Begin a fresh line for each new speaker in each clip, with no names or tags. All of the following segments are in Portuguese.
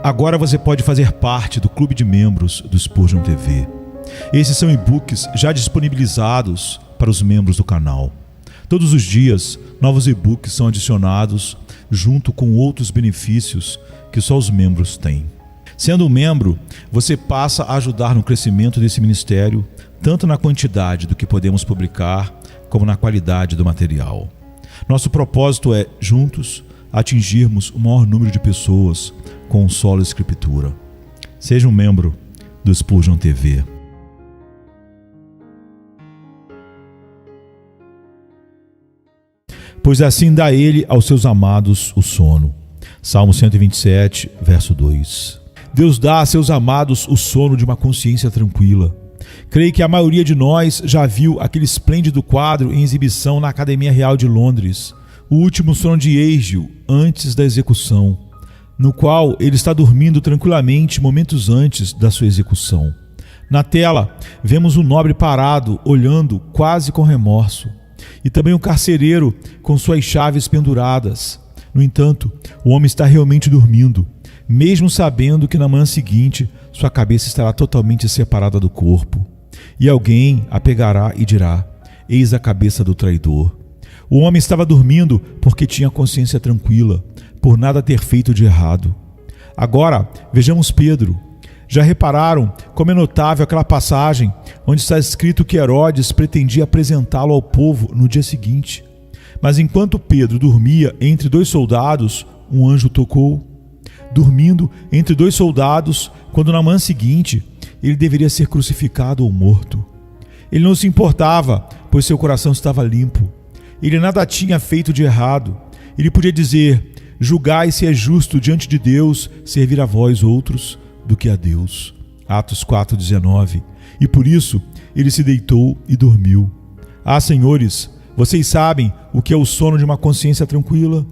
Agora você pode fazer parte do clube de membros do Spurgeon TV. Esses são e-books já disponibilizados para os membros do canal. Todos os dias, novos e-books são adicionados junto com outros benefícios que só os membros têm. Sendo um membro, você passa a ajudar no crescimento desse ministério, tanto na quantidade do que podemos publicar, como na qualidade do material. Nosso propósito é, juntos, atingirmos o maior número de pessoas com solo escritura. Seja um membro do Spurgeon TV. Pois assim dá ele aos seus amados o sono. Salmo 127, verso 2. Deus dá a seus amados o sono de uma consciência tranquila. Creio que a maioria de nós já viu aquele esplêndido quadro em exibição na Academia Real de Londres, O Último Sono de Ageo, antes da execução, no qual ele está dormindo tranquilamente momentos antes da sua execução. Na tela, vemos um nobre parado, olhando quase com remorso, e também um carcereiro com suas chaves penduradas. No entanto, o homem está realmente dormindo, mesmo sabendo que na manhã seguinte sua cabeça estará totalmente separada do corpo. E alguém a pegará e dirá: eis a cabeça do traidor. O homem estava dormindo porque tinha consciência tranquila, por nada ter feito de errado. Agora, vejamos Pedro. Já repararam como é notável aquela passagem onde está escrito que Herodes pretendia apresentá-lo ao povo no dia seguinte? Mas enquanto Pedro dormia entre dois soldados, um anjo tocou. Dormindo entre dois soldados, quando na manhã seguinte ele deveria ser crucificado ou morto. Ele não se importava, pois seu coração estava limpo. Ele nada tinha feito de errado. Ele podia dizer: julgai se é justo diante de Deus servir a vós outros do que a Deus. Atos 4,19. E por isso ele se deitou e dormiu. Ah, senhores, vocês sabem o que é o sono de uma consciência tranquila?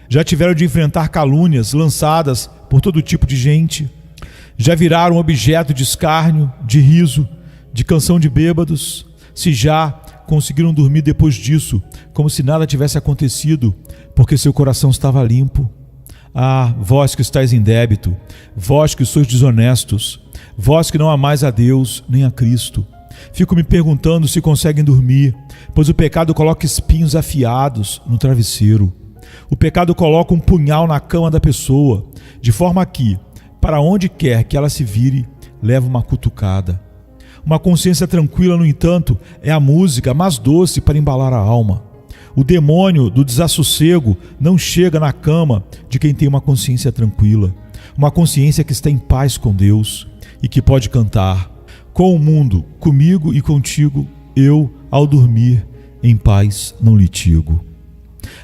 Já tiveram de enfrentar calúnias lançadas por todo tipo de gente? Já viraram objeto de escárnio, de riso, de canção de bêbados? Se já, conseguiram dormir depois disso, como se nada tivesse acontecido, porque seu coração estava limpo? Ah, vós que estáis em débito, vós que sois desonestos, vós que não amais a Deus nem a Cristo. Fico me perguntando se conseguem dormir, pois o pecado coloca espinhos afiados no travesseiro. O pecado coloca um punhal na cama da pessoa, de forma que, para onde quer que ela se vire, leva uma cutucada. Uma consciência tranquila, no entanto, é a música mais doce para embalar a alma. O demônio do desassossego não chega na cama de quem tem uma consciência tranquila, uma consciência que está em paz com Deus e que pode cantar: com o mundo, comigo e contigo, eu, ao dormir, em paz não litigo.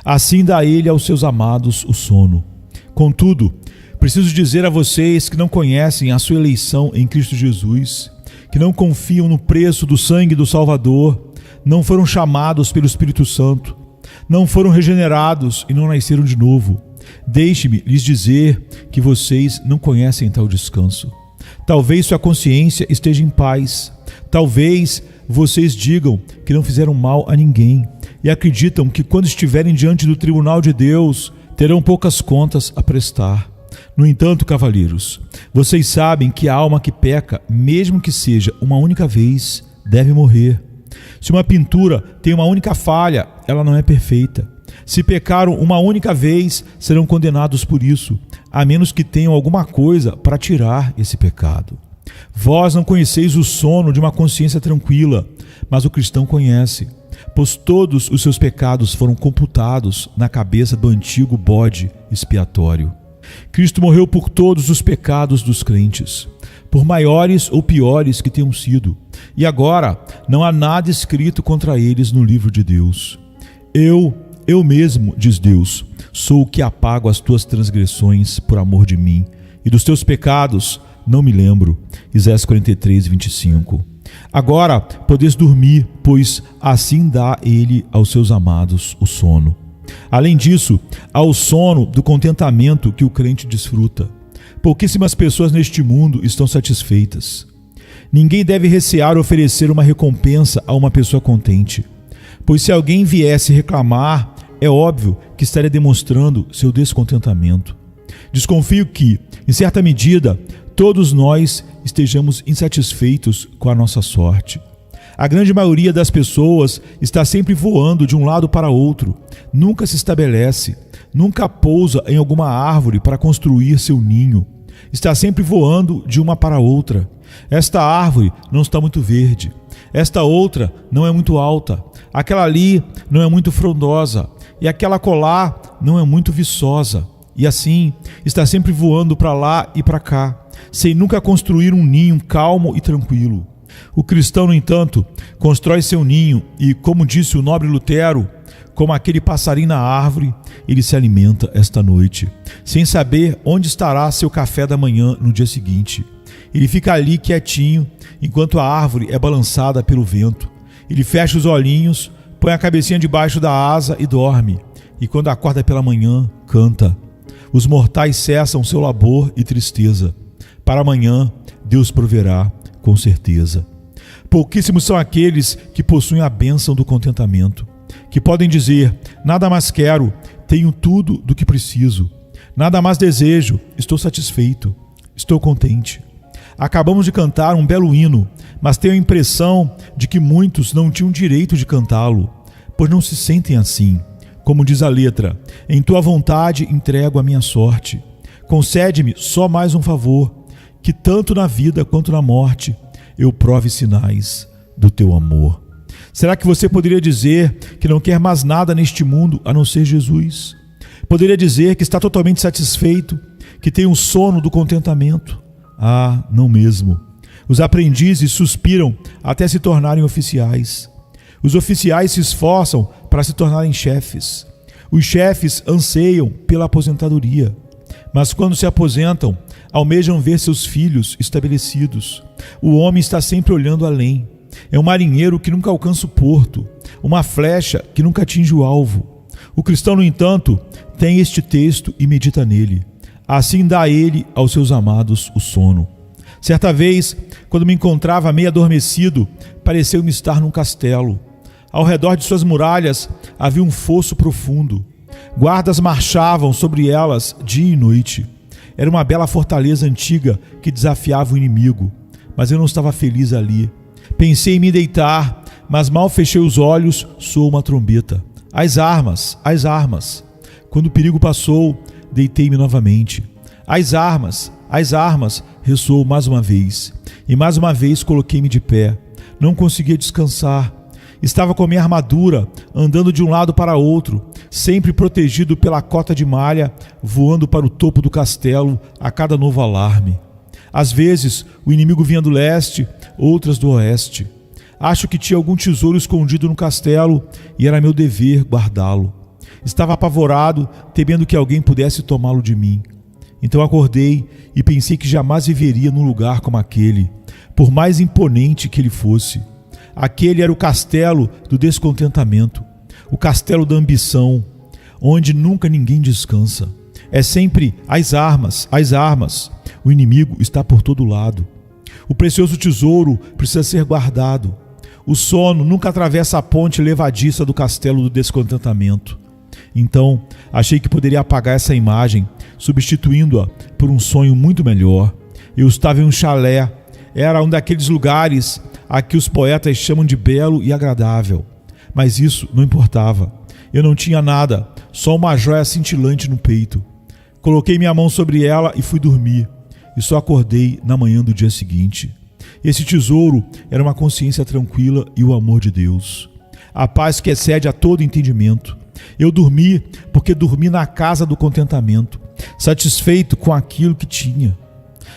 Assim dá ele aos seus amados o sono. Contudo, preciso dizer a vocês que não conhecem a sua eleição em Cristo Jesus, que não confiam no preço do sangue do Salvador, não foram chamados pelo Espírito Santo, não foram regenerados e não nasceram de novo. Deixe-me lhes dizer que vocês não conhecem tal descanso. Talvez sua consciência esteja em paz. Talvez vocês digam que não fizeram mal a ninguém e acreditam que quando estiverem diante do tribunal de Deus, terão poucas contas a prestar. No entanto, cavalheiros, vocês sabem que a alma que peca, mesmo que seja uma única vez, deve morrer. Se uma pintura tem uma única falha, ela não é perfeita. Se pecaram uma única vez, serão condenados por isso, a menos que tenham alguma coisa para tirar esse pecado. Vós não conheceis o sono de uma consciência tranquila, mas o cristão conhece, pois todos os seus pecados foram computados na cabeça do antigo bode expiatório. Cristo morreu por todos os pecados dos crentes, por maiores ou piores que tenham sido, e agora não há nada escrito contra eles no livro de Deus. Eu mesmo, diz Deus, sou o que apago as tuas transgressões por amor de mim, e dos teus pecados não me lembro. Isaías 43, 25. Agora podeis dormir, pois assim dá ele aos seus amados o sono. Além disso, há o sono do contentamento que o crente desfruta. Pouquíssimas pessoas neste mundo estão satisfeitas. Ninguém deve recear oferecer uma recompensa a uma pessoa contente, pois se alguém viesse reclamar, é óbvio que estaria demonstrando seu descontentamento. Desconfio que, em certa medida, todos nós estejamos insatisfeitos com a nossa sorte. A grande maioria das pessoas está sempre voando de um lado para outro, nunca se estabelece, nunca pousa em alguma árvore para construir seu ninho. Está sempre voando de uma para outra. Esta árvore não está muito verde. Esta outra não é muito alta. Aquela ali não é muito frondosa. E aquela colar não é muito viçosa. E assim, está sempre voando para lá e para cá, sem nunca construir um ninho calmo e tranquilo. O cristão, no entanto, constrói seu ninho e, como disse o nobre Lutero, como aquele passarinho na árvore, ele se alimenta esta noite, sem saber onde estará seu café da manhã no dia seguinte. Ele fica ali quietinho, enquanto a árvore é balançada pelo vento. Ele fecha os olhinhos, põe a cabecinha debaixo da asa e dorme. E quando acorda pela manhã, canta. Os mortais cessam seu labor e tristeza. Para amanhã, Deus proverá, com certeza. Pouquíssimos são aqueles que possuem a bênção do contentamento, que podem dizer: nada mais quero, tenho tudo do que preciso. Nada mais desejo, estou satisfeito, estou contente. Acabamos de cantar um belo hino, mas tenho a impressão de que muitos não tinham direito de cantá-lo, pois não se sentem assim. Como diz a letra: em tua vontade entrego a minha sorte. Concede-me só mais um favor, que tanto na vida quanto na morte eu prove sinais do teu amor. Será que você poderia dizer que não quer mais nada neste mundo a não ser Jesus? Poderia dizer que está totalmente satisfeito, que tem um sono do contentamento? Ah, não mesmo. Os aprendizes suspiram até se tornarem oficiais. Os oficiais se esforçam para se tornarem chefes. Os chefes anseiam pela aposentadoria. Mas quando se aposentam, almejam ver seus filhos estabelecidos. O homem está sempre olhando além. É um marinheiro que nunca alcança o porto, uma flecha que nunca atinge o alvo. O cristão, no entanto, tem este texto e medita nele. Assim dá ele aos seus amados o sono. Certa vez, quando me encontrava meio adormecido, pareceu-me estar num castelo. Ao redor de suas muralhas havia um fosso profundo. Guardas marchavam sobre elas dia e noite. Era uma bela fortaleza antiga que desafiava o inimigo, mas eu não estava feliz ali. Pensei em me deitar, mas mal fechei os olhos, soou uma trombeta. As armas, as armas. Quando o perigo passou, deitei-me novamente. As armas, ressoou mais uma vez. E mais uma vez coloquei-me de pé. Não conseguia descansar. Estava com minha armadura, andando de um lado para outro, sempre protegido pela cota de malha, voando para o topo do castelo a cada novo alarme. Às vezes, o inimigo vinha do leste, outras do oeste. Acho que tinha algum tesouro escondido no castelo e era meu dever guardá-lo. Estava apavorado, temendo que alguém pudesse tomá-lo de mim. Então acordei e pensei que jamais viveria num lugar como aquele, por mais imponente que ele fosse. Aquele era o castelo do descontentamento, o castelo da ambição, onde nunca ninguém descansa. É sempre as armas, as armas. O inimigo está por todo lado. O precioso tesouro precisa ser guardado. O sono nunca atravessa a ponte levadiça do castelo do descontentamento. Então, achei que poderia apagar essa imagem, substituindo-a por um sonho muito melhor. Eu estava em um chalé. Era um daqueles lugares a que os poetas chamam de belo e agradável. Mas isso não importava. Eu não tinha nada, só uma joia cintilante no peito. Coloquei minha mão sobre ela e fui dormir. E só acordei na manhã do dia seguinte. Esse tesouro era uma consciência tranquila e o amor de Deus. A paz que excede a todo entendimento. Eu dormi porque dormi na casa do contentamento, satisfeito com aquilo que tinha.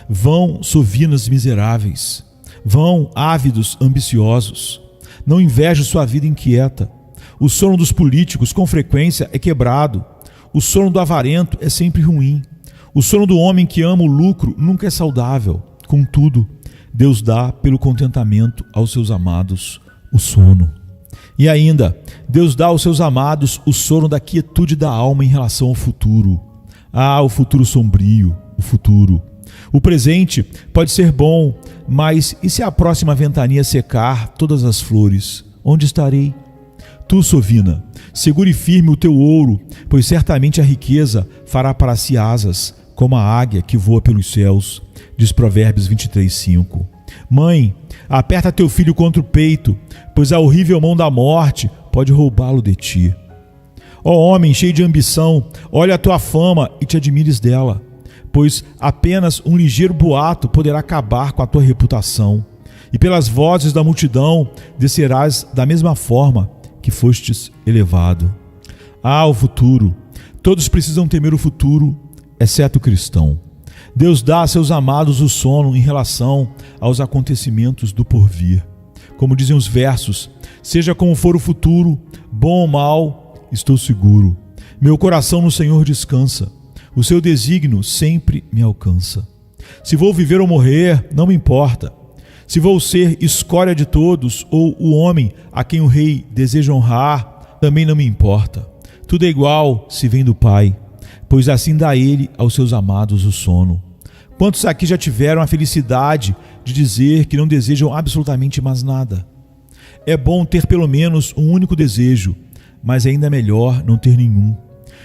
Vão sovinas miseráveis, vão ávidos ambiciosos. Não invejo sua vida inquieta. O sono dos políticos com frequência é quebrado. O sono do avarento é sempre ruim. O sono do homem que ama o lucro nunca é saudável. Contudo, Deus dá pelo contentamento aos seus amados o sono. E ainda, Deus dá aos seus amados o sono da quietude da alma em relação ao futuro. Ah, o futuro sombrio, o futuro. O presente pode ser bom, mas e se a próxima ventania secar todas as flores? Onde estarei? Tu, sovina, segure firme o teu ouro, pois certamente a riqueza fará para si asas, como a águia que voa pelos céus, diz Provérbios 23:5. Mãe, aperta teu filho contra o peito, pois a horrível mão da morte pode roubá-lo de ti. Ó homem cheio de ambição, olha a tua fama e te admires dela, pois apenas um ligeiro boato poderá acabar com a tua reputação, e pelas vozes da multidão descerás da mesma forma que fostes elevado. O futuro. Todos precisam temer o futuro, exceto o cristão. Deus dá a seus amados o sono em relação aos acontecimentos do porvir. Como dizem os versos, seja como for o futuro, bom ou mal, estou seguro. Meu coração no Senhor descansa. O seu desígnio sempre me alcança. Se vou viver ou morrer, não me importa. Se vou ser escória de todos ou o homem a quem o rei deseja honrar, também não me importa. Tudo é igual se vem do Pai, pois assim dá Ele aos seus amados o sono. Quantos aqui já tiveram a felicidade de dizer que não desejam absolutamente mais nada? É bom ter pelo menos um único desejo, mas ainda é melhor não ter nenhum.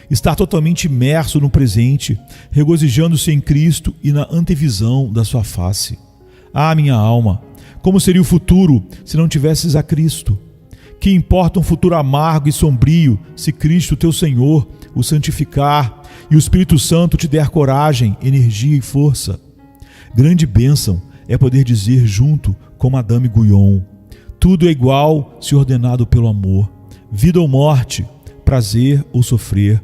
Estar totalmente imerso no presente, regozijando-se em Cristo e na antevisão da sua face. Minha alma, como seria o futuro se não tivesses a Cristo? Que importa um futuro amargo e sombrio se Cristo, teu Senhor, o santificar e o Espírito Santo te der coragem, energia e força? Grande bênção é poder dizer junto com Madame Guyon: tudo é igual se ordenado pelo amor, vida ou morte, prazer ou sofrer.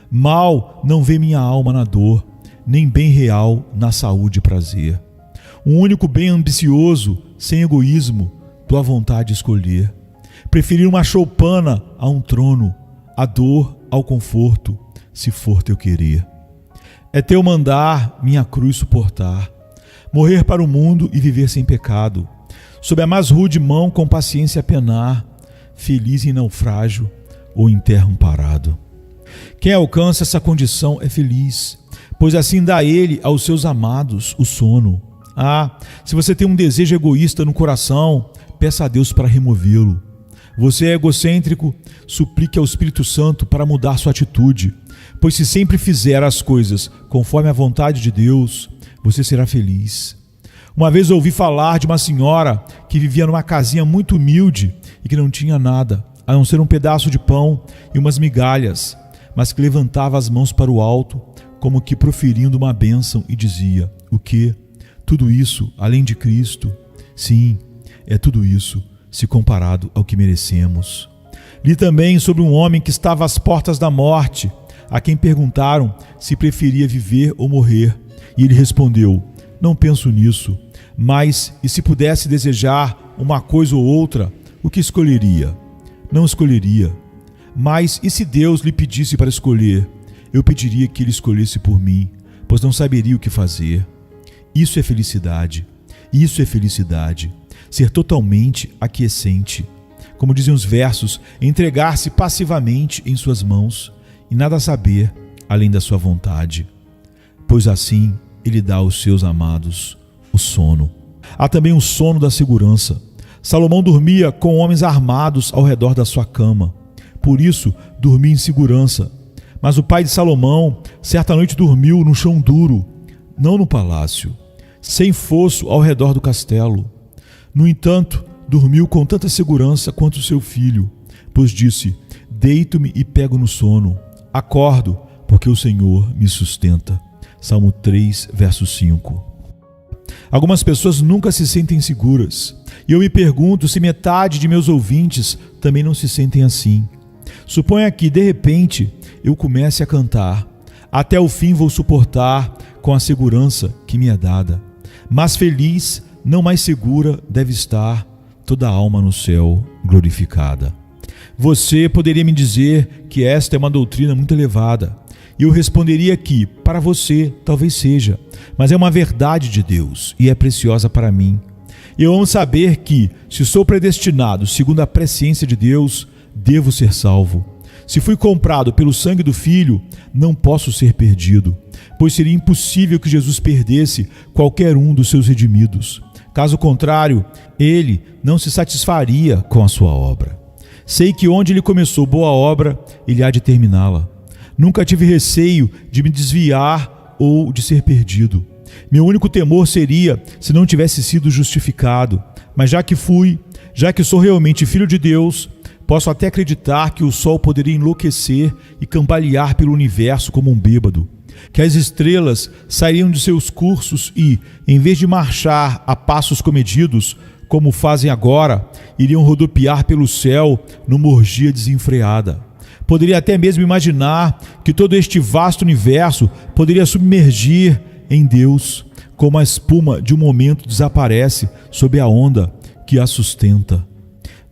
Mal não vê minha alma na dor, nem bem real na saúde e prazer. Um único bem ambicioso, sem egoísmo, tua vontade escolher. Preferir uma choupana a um trono, a dor ao conforto, se for teu querer. É teu mandar minha cruz suportar, morrer para o mundo e viver sem pecado, sob a mais rude mão com paciência penar, feliz em naufrágio ou em terra amparado. Quem alcança essa condição é feliz, pois assim dá Ele aos seus amados o sono. Se você tem um desejo egoísta no coração, peça a Deus para removê-lo. Você é egocêntrico, suplique ao Espírito Santo para mudar sua atitude, pois se sempre fizer as coisas conforme a vontade de Deus, você será feliz. Uma vez ouvi falar de uma senhora que vivia numa casinha muito humilde e que não tinha nada, a não ser um pedaço de pão e umas migalhas, mas que levantava as mãos para o alto, como que proferindo uma bênção, e dizia: o quê? Tudo isso além de Cristo? Sim, é tudo isso, se comparado ao que merecemos. Li também sobre um homem que estava às portas da morte, a quem perguntaram se preferia viver ou morrer, e ele respondeu: não penso nisso, mas e se pudesse desejar uma coisa ou outra, o que escolheria? Não escolheria. Mas e se Deus lhe pedisse para escolher? Eu pediria que Ele escolhesse por mim, pois não saberia o que fazer. Isso é felicidade. Isso é felicidade. Ser totalmente aquiescente. Como dizem os versos, entregar-se passivamente em suas mãos e nada saber além da sua vontade. Pois assim Ele dá aos seus amados o sono. Há também o sono da segurança. Salomão dormia com homens armados ao redor da sua cama. Por isso, dormia em segurança. Mas o pai de Salomão, certa noite, dormiu no chão duro, não no palácio, sem fosso ao redor do castelo. No entanto, dormiu com tanta segurança quanto seu filho, pois disse: deito-me e pego no sono. Acordo, porque o Senhor me sustenta. Salmo 3, verso 5. Algumas pessoas nunca se sentem seguras, e eu me pergunto se metade de meus ouvintes também não se sentem assim. Suponha que, de repente, eu comece a cantar: até o fim vou suportar com a segurança que me é dada. Mas feliz, não mais segura, deve estar toda a alma no céu glorificada. Você poderia me dizer que esta é uma doutrina muito elevada, e eu responderia que, para você, talvez seja, mas é uma verdade de Deus e é preciosa para mim. Eu amo saber que, se sou predestinado segundo a presciência de Deus, devo ser salvo. Se fui comprado pelo sangue do Filho, não posso ser perdido, pois seria impossível que Jesus perdesse qualquer um dos seus redimidos. Caso contrário, Ele não se satisfaria com a sua obra. Sei que onde Ele começou boa obra, Ele há de terminá-la. Nunca tive receio de me desviar ou de ser perdido. Meu único temor seria se não tivesse sido justificado. Mas já que sou realmente filho de Deus, posso até acreditar que o sol poderia enlouquecer e cambalear pelo universo como um bêbado, que as estrelas sairiam de seus cursos e, em vez de marchar a passos comedidos, como fazem agora, iriam rodopiar pelo céu numa orgia desenfreada. Poderia até mesmo imaginar que todo este vasto universo poderia submergir em Deus, como a espuma de um momento desaparece sob a onda que a sustenta.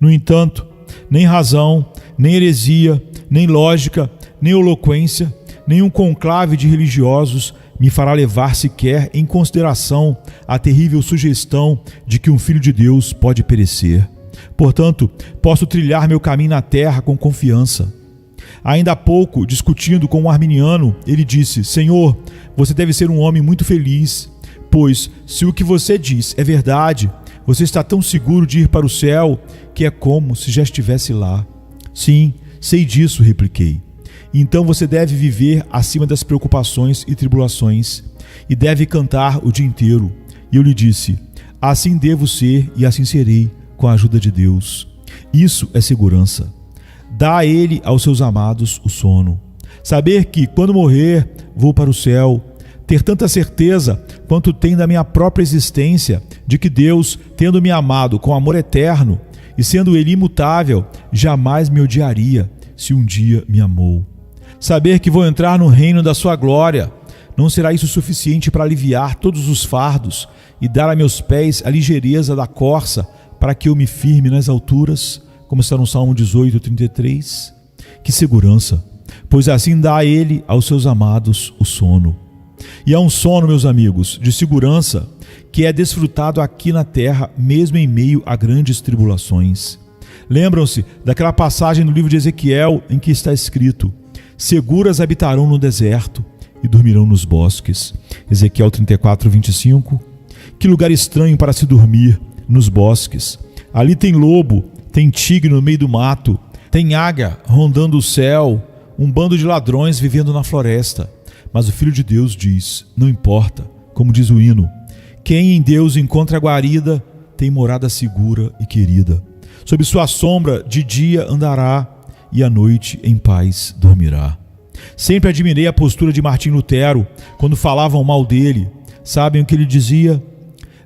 No entanto, nem razão, nem heresia, nem lógica, nem eloquência, nenhum conclave de religiosos me fará levar sequer em consideração a terrível sugestão de que um filho de Deus pode perecer. Portanto, posso trilhar meu caminho na terra com confiança. Ainda há pouco, discutindo com um arminiano, ele disse: Senhor, você deve ser um homem muito feliz, pois se o que você diz é verdade, você está tão seguro de ir para o céu que é como se já estivesse lá. Sim, sei disso, repliquei. Então você deve viver acima das preocupações e tribulações e deve cantar o dia inteiro. E eu lhe disse: assim devo ser e assim serei, com a ajuda de Deus. Isso é segurança. Dá a ele, aos seus amados, o sono. Saber que, quando morrer, vou para o céu. Ter tanta certeza quanto tem da minha própria existência, de que Deus, tendo me amado com amor eterno e sendo Ele imutável, jamais me odiaria se um dia me amou. Saber que vou entrar no reino da sua glória. Não será isso suficiente para aliviar todos os fardos e dar a meus pés a ligeireza da corça para que eu me firme nas alturas? Como está no Salmo 18:33, que segurança, pois assim dá a ele, aos seus amados, o sono. E há um sono, meus amigos, de segurança, que é desfrutado aqui na terra, mesmo em meio a grandes tribulações. Lembram-se daquela passagem no livro de Ezequiel, em que está escrito: seguras habitarão no deserto e dormirão nos bosques. Ezequiel 34:25. Que lugar estranho para se dormir, nos bosques. Ali tem lobo, tem tigre no meio do mato, tem águia rondando o céu, um bando de ladrões vivendo na floresta. Mas o Filho de Deus diz: não importa, como diz o hino, quem em Deus encontra guarida tem morada segura e querida. Sob sua sombra de dia andará e à noite em paz dormirá. Sempre admirei a postura de Martim Lutero quando falavam mal dele. Sabem o que ele dizia?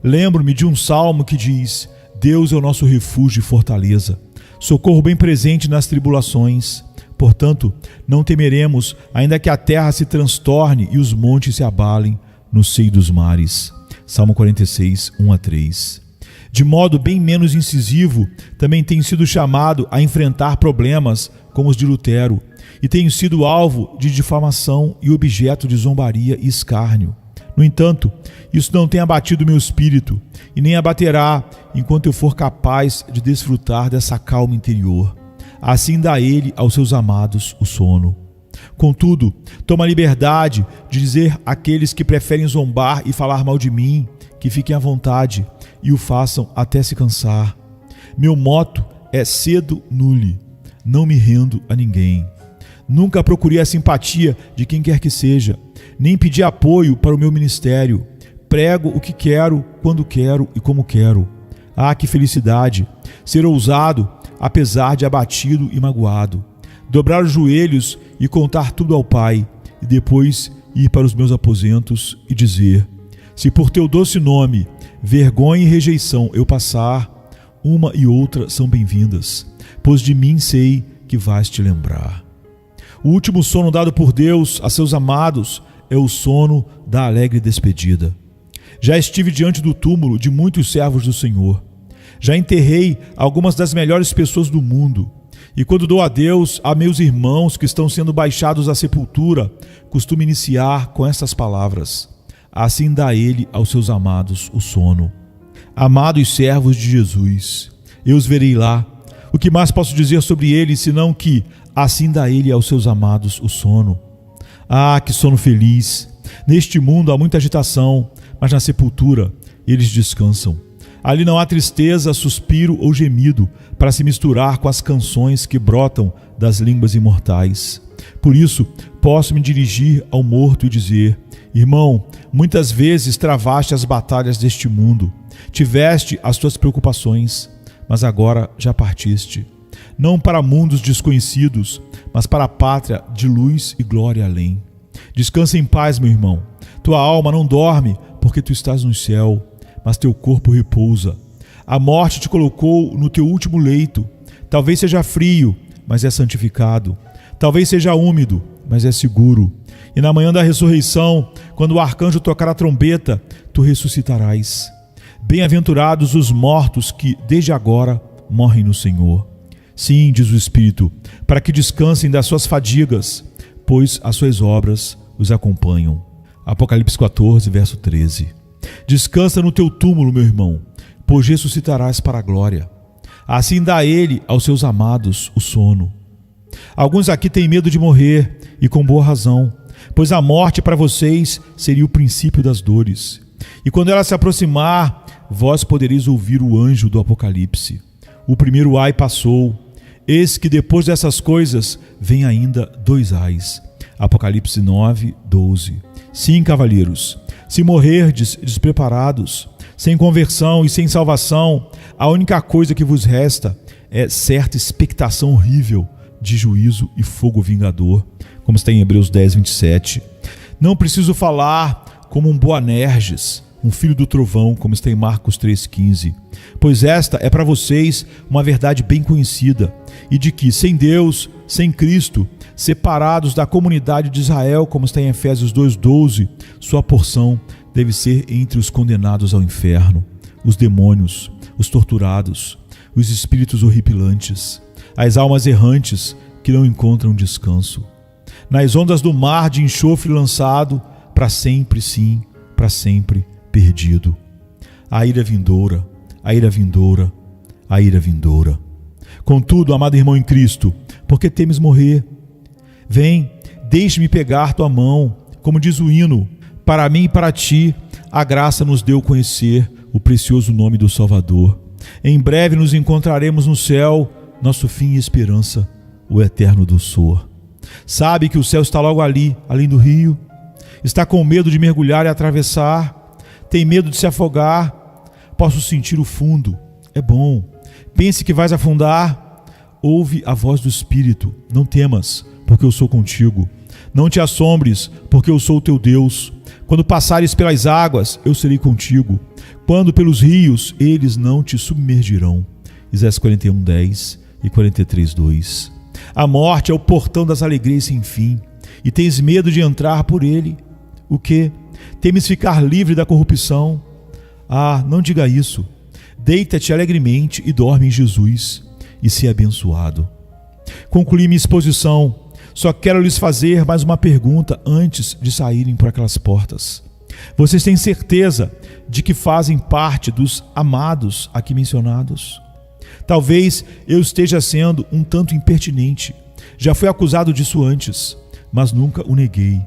Lembro-me de um salmo que diz: Deus é o nosso refúgio e fortaleza, socorro bem presente nas tribulações. Portanto, não temeremos, ainda que a terra se transtorne e os montes se abalem no seio dos mares. Salmo 46, 1-3. De modo bem menos incisivo, também tenho sido chamado a enfrentar problemas como os de Lutero, e tenho sido alvo de difamação e objeto de zombaria e escárnio. No entanto, isso não tem abatido meu espírito, e nem abaterá enquanto eu for capaz de desfrutar dessa calma interior. Assim dá ele, aos seus amados, o sono. Contudo, toma a liberdade de dizer àqueles que preferem zombar e falar mal de mim, que fiquem à vontade e o façam até se cansar. Meu motto é cedo nulle, não me rendo a ninguém. Nunca procurei a simpatia de quem quer que seja, nem pedi apoio para o meu ministério. Prego o que quero, quando quero e como quero. Ah, que felicidade! Ser ousado, apesar de abatido e magoado. Dobrar os joelhos e contar tudo ao Pai, e depois ir para os meus aposentos e dizer: se por teu doce nome, vergonha e rejeição eu passar, uma e outra são bem-vindas, pois de mim sei que vais te lembrar. O último sono dado por Deus a seus amados é o sono da alegre despedida. Já estive diante do túmulo de muitos servos do Senhor. Já enterrei algumas das melhores pessoas do mundo. E quando dou adeus a meus irmãos que estão sendo baixados à sepultura, costumo iniciar com estas palavras: assim dá ele, aos seus amados, o sono. Amados servos de Jesus, eu os verei lá. O que mais posso dizer sobre eles, senão que assim dá ele, aos seus amados, o sono? Ah, que sono feliz! Neste mundo há muita agitação, mas na sepultura eles descansam. Ali não há tristeza, suspiro ou gemido para se misturar com as canções que brotam das línguas imortais. Por isso, posso me dirigir ao morto e dizer: irmão, muitas vezes travaste as batalhas deste mundo, tiveste as tuas preocupações, mas agora já partiste, não para mundos desconhecidos, mas para a pátria de luz e glória além. Descansa em paz, meu irmão. Tua alma não dorme, porque tu estás no céu, mas teu corpo repousa. A morte te colocou no teu último leito. Talvez seja frio, mas é santificado. Talvez seja úmido, mas é seguro. E na manhã da ressurreição, quando o arcanjo tocar a trombeta, tu ressuscitarás. Bem-aventurados os mortos que, desde agora, morrem no Senhor. Sim, diz o Espírito, para que descansem das suas fadigas, pois as suas obras os acompanham. Apocalipse 14, verso 13. Descansa no teu túmulo, meu irmão, pois ressuscitarás para a glória. Assim dá ele aos seus amados o sono. Alguns aqui têm medo de morrer, e com boa razão, pois a morte para vocês seria o princípio das dores. E quando ela se aproximar, vós podereis ouvir o anjo do Apocalipse. O primeiro ai passou, eis que depois dessas coisas vem ainda 2 ais. Apocalipse 9, 12. Sim, cavalheiros, se morrerdes despreparados, sem conversão e sem salvação, a única coisa que vos resta é certa expectação horrível de juízo e fogo vingador, como está em Hebreus 10, 27. Não preciso falar como um Boanerges, um filho do trovão, como está em Marcos 3,15, pois esta é para vocês uma verdade bem conhecida, e de que sem Deus, sem Cristo, separados da comunidade de Israel, como está em Efésios 2,12, sua porção deve ser entre os condenados ao inferno, os demônios, os torturados, os espíritos horripilantes, as almas errantes que não encontram descanso. Nas ondas do mar de enxofre lançado, para sempre, sim, para sempre perdido. A ira vindoura, a ira vindoura, a ira vindoura. Contudo, amado irmão em Cristo, por que temes morrer? Vem, deixe-me pegar tua mão, como diz o hino, para mim e para ti, a graça nos deu conhecer o precioso nome do Salvador. Em breve nos encontraremos no céu, nosso fim e esperança, o eterno doçor. Sabe que o céu está logo ali, além do rio? Está com medo de mergulhar e atravessar? Tem medo de se afogar? Posso sentir o fundo. É bom. Pense que vais afundar? Ouve a voz do Espírito. Não temas, porque eu sou contigo. Não te assombres, porque eu sou o teu Deus. Quando passares pelas águas, eu serei contigo. Quando pelos rios, eles não te submergirão. Isaías 41, 10 e 43, 2. A morte é o portão das alegrias sem fim, e tens medo de entrar por ele. O quê? Temes ficar livre da corrupção? Ah, não diga isso. Deita-te alegremente e dorme em Jesus, e se abençoado. Concluí minha exposição. Só quero lhes fazer mais uma pergunta antes de saírem por aquelas portas. Vocês têm certeza de que fazem parte dos amados aqui mencionados? Talvez eu esteja sendo um tanto impertinente. Já fui acusado disso antes, mas nunca o neguei.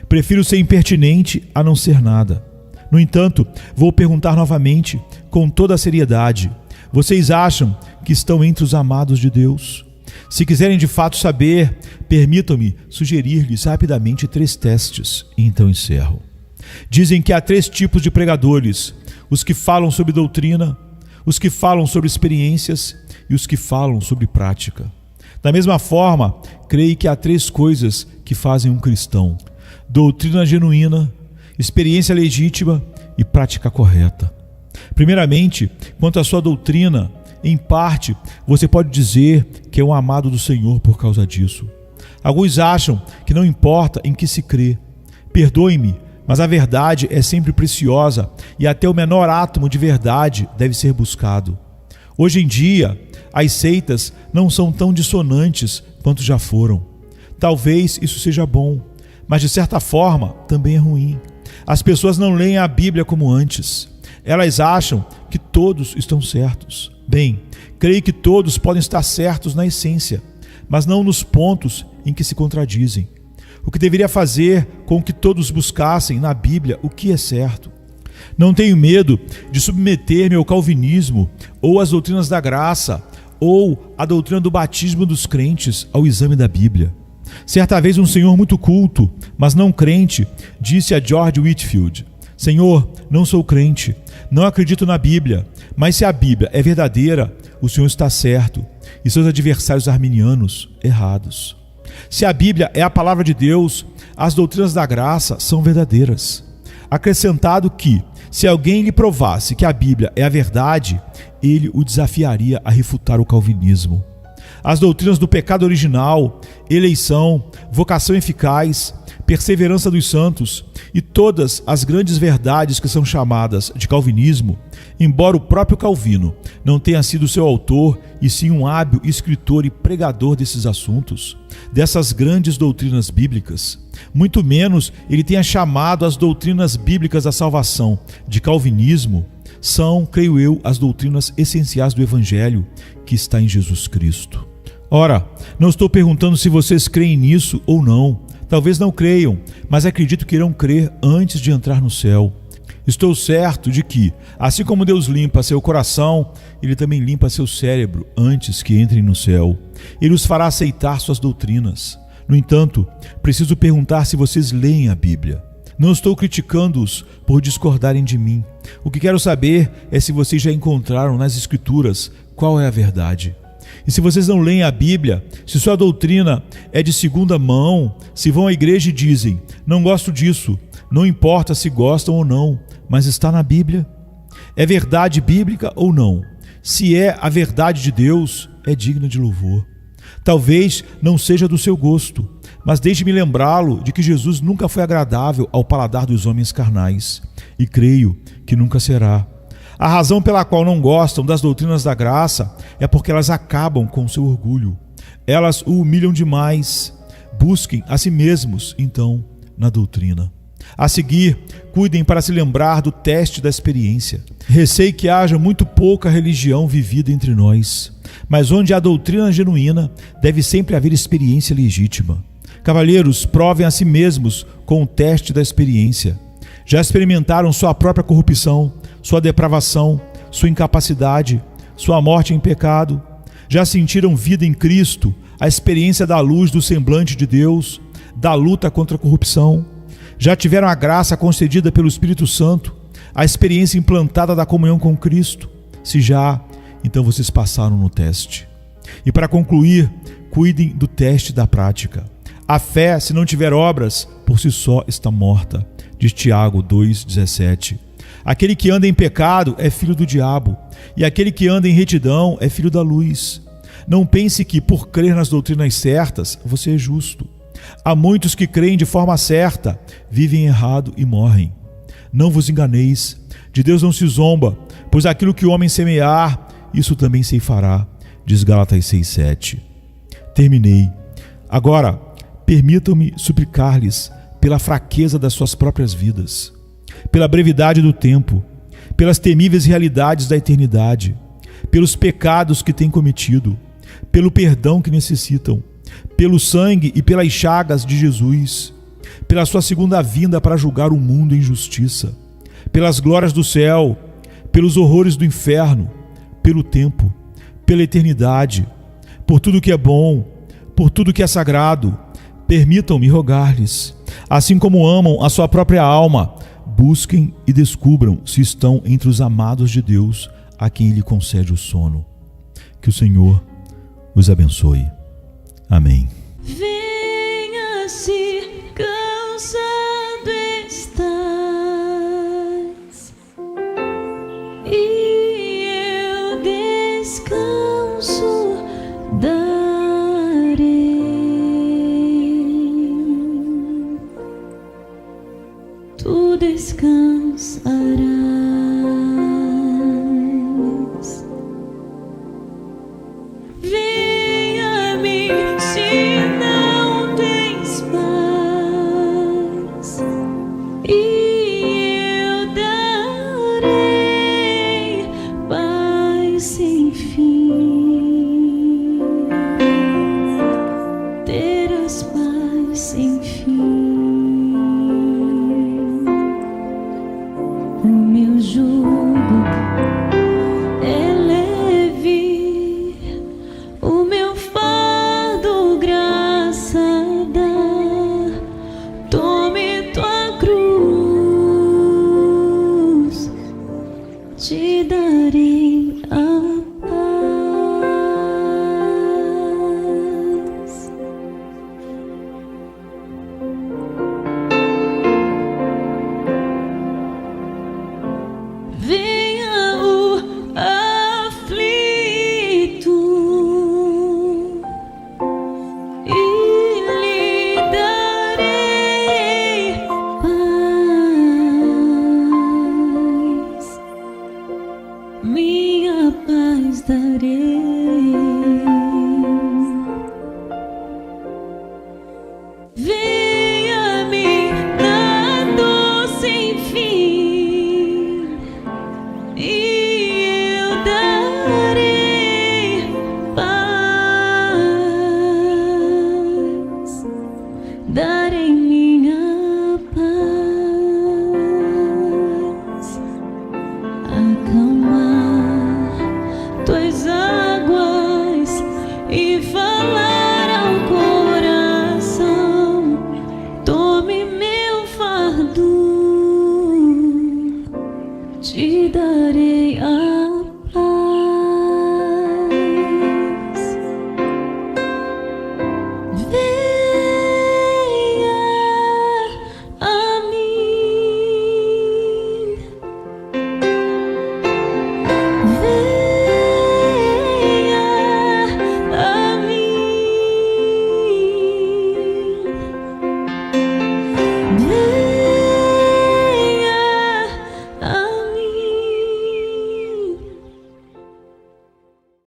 Prefiro ser impertinente a não ser nada. No entanto, vou perguntar novamente, com toda a seriedade: vocês acham que estão entre os amados de Deus? Se quiserem de fato saber, permitam-me sugerir-lhes rapidamente 3 testes, e então encerro. Dizem que há 3 tipos de pregadores: os que falam sobre doutrina, os que falam sobre experiências e os que falam sobre prática. Da mesma forma, creio que há 3 coisas que fazem um cristão: doutrina genuína, experiência legítima e prática correta. Primeiramente, quanto à sua doutrina, em parte, você pode dizer que é um amado do Senhor por causa disso. Alguns acham que não importa em que se crê. Perdoe-me, mas a verdade é sempre preciosa e até o menor átomo de verdade deve ser buscado. Hoje em dia, as seitas não são tão dissonantes quanto já foram. Talvez isso seja bom, mas de certa forma também é ruim. As pessoas não leem a Bíblia como antes. Elas acham que todos estão certos. Bem, creio que todos podem estar certos na essência, mas não nos pontos em que se contradizem. O que deveria fazer com que todos buscassem na Bíblia o que é certo. Não tenho medo de submeter-me ao calvinismo, ou às doutrinas da graça, ou à doutrina do batismo dos crentes ao exame da Bíblia. Certa vez um senhor muito culto, mas não crente, disse a George Whitefield: Senhor, não sou crente, não acredito na Bíblia, mas se a Bíblia é verdadeira, o Senhor está certo e seus adversários arminianos errados. Se a Bíblia é a palavra de Deus, as doutrinas da graça são verdadeiras. Acrescentado que, se alguém lhe provasse que a Bíblia é a verdade, ele o desafiaria a refutar o calvinismo. As doutrinas do pecado original, eleição, vocação eficaz, perseverança dos santos e todas as grandes verdades que são chamadas de calvinismo, embora o próprio Calvino não tenha sido seu autor e sim um hábil escritor e pregador desses assuntos, dessas grandes doutrinas bíblicas, muito menos ele tenha chamado as doutrinas bíblicas da salvação de calvinismo, são, creio eu, as doutrinas essenciais do Evangelho que está em Jesus Cristo. Ora, não estou perguntando se vocês creem nisso ou não. Talvez não creiam, mas acredito que irão crer antes de entrar no céu. Estou certo de que, assim como Deus limpa seu coração, Ele também limpa seu cérebro antes que entrem no céu. Ele os fará aceitar suas doutrinas. No entanto, preciso perguntar se vocês leem a Bíblia. Não estou criticando-os por discordarem de mim. O que quero saber é se vocês já encontraram nas Escrituras qual é a verdade. E se vocês não leem a Bíblia, se sua doutrina é de segunda mão, se vão à igreja e dizem: não gosto disso, não importa se gostam ou não, mas está na Bíblia. É verdade bíblica ou não? Se é a verdade de Deus, é digna de louvor. Talvez não seja do seu gosto, mas deixe-me lembrá-lo de que Jesus nunca foi agradável ao paladar dos homens carnais, e creio que nunca será. A razão pela qual não gostam das doutrinas da graça é porque elas acabam com o seu orgulho. Elas o humilham demais. Busquem a si mesmos, então, na doutrina. A seguir, cuidem para se lembrar do teste da experiência. Receio que haja muito pouca religião vivida entre nós, mas onde há doutrina genuína, deve sempre haver experiência legítima. Cavalheiros, provem a si mesmos com o teste da experiência. Já experimentaram sua própria corrupção, sua depravação, sua incapacidade, sua morte em pecado? Já sentiram vida em Cristo, a experiência da luz do semblante de Deus, da luta contra a corrupção? Já tiveram a graça concedida pelo Espírito Santo, a experiência implantada da comunhão com Cristo? Se já, então vocês passaram no teste. E para concluir, cuidem do teste da prática. A fé, se não tiver obras, por si só está morta, diz Tiago 2,17. Aquele que anda em pecado é filho do diabo, e aquele que anda em retidão é filho da luz. Não pense que, por crer nas doutrinas certas, você é justo. Há muitos que creem de forma certa, vivem errado e morrem. Não vos enganeis, de Deus não se zomba, pois aquilo que o homem semear, isso também ceifará, diz Gálatas 6,7. Terminei. Agora, permitam-me suplicar-lhes pela fraqueza das suas próprias vidas, pela brevidade do tempo, pelas temíveis realidades da eternidade, pelos pecados que têm cometido, pelo perdão que necessitam, pelo sangue e pelas chagas de Jesus, pela sua segunda vinda para julgar o mundo em justiça, pelas glórias do céu, pelos horrores do inferno, pelo tempo, pela eternidade, por tudo que é bom, por tudo que é sagrado. Permitam-me rogar-lhes, assim como amam a sua própria alma, busquem e descubram se estão entre os amados de Deus, a quem Ele concede o sono. Que o Senhor os abençoe. Amém.
Venha-se, cansado estás, e eu descanso darei. Tu descansarás. Venha-me se não tens paz, e eu darei paz sem fim. Terás paz sem fim. O meu jugo é leve, o meu fardo graça te darei a paz. Venha o aflito e lhe darei paz, minha paz darei. Venha-me na dor sem fim e eu darei paz, darei minha paz, acalmar